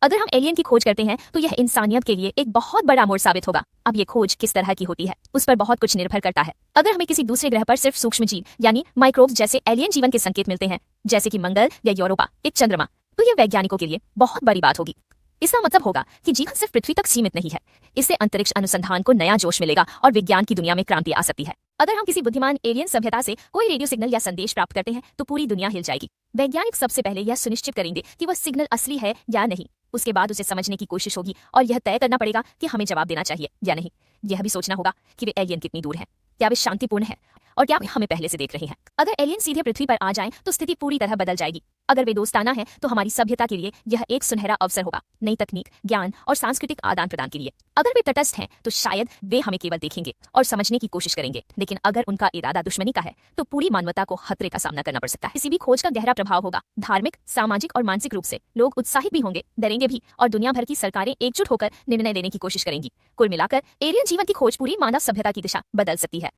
अगर हम एलियन की खोज करते हैं तो यह इंसानियत के लिए एक बहुत बड़ा मोड़ साबित होगा। अब ये खोज किस तरह की होती है उस पर बहुत कुछ निर्भर करता है। अगर हमें किसी दूसरे ग्रह पर सिर्फ सूक्ष्म जीव यानी माइक्रोब्स जैसे एलियन जीवन के संकेत मिलते हैं, जैसे कि मंगल या यूरोपा एक चंद्रमा, तो यह वैज्ञानिकों के लिए बहुत बड़ी बात होगी। इसका मतलब होगा कि जीवन सिर्फ पृथ्वी तक सीमित नहीं है। इससे अंतरिक्ष अनुसंधान को नया जोश मिलेगा और विज्ञान की दुनिया में क्रांति आ सकती है। अगर हम किसी बुद्धिमान एलियन सभ्यता से कोई रेडियो सिग्नल या संदेश प्राप्त करते हैं तो पूरी दुनिया हिल जाएगी। वैज्ञानिक सबसे पहले यह सुनिश्चित करेंगे कि वह सिग्नल असली है या नहीं। उसके बाद उसे समझने की कोशिश होगी और यह तय करना पड़ेगा कि हमें जवाब देना चाहिए या नहीं। यह भी सोचना होगा कि वे एलियन कितनी दूर हैं, क्या वे शांतिपूर्ण हैं और क्या वे हमें पहले से देख रहे हैं। अगर एलियन सीधे पृथ्वी पर आ जाएं तो स्थिति पूरी तरह बदल जाएगी। अगर वे दोस्ताना हैं तो हमारी सभ्यता के लिए यह एक सुनहरा अवसर होगा, नई तकनीक, ज्ञान और सांस्कृतिक आदान प्रदान के लिए। अगर वे तटस्थ हैं तो शायद वे हमें केवल देखेंगे और समझने की कोशिश करेंगे, लेकिन अगर उनका इरादा दुश्मनी का है तो पूरी मानवता को खतरे का सामना करना पड़ सकता है। किसी भी खोज का गहरा प्रभाव होगा। धार्मिक, सामाजिक और मानसिक रूप से लोग उत्साहित भी होंगे, डरेंगे भी, और दुनिया भर की सरकारें एकजुट होकर निर्णय लेने की कोशिश करेंगी। कुल मिलाकर एलियन जीवन की खोज पूरी मानव सभ्यता की दिशा बदल सकती है।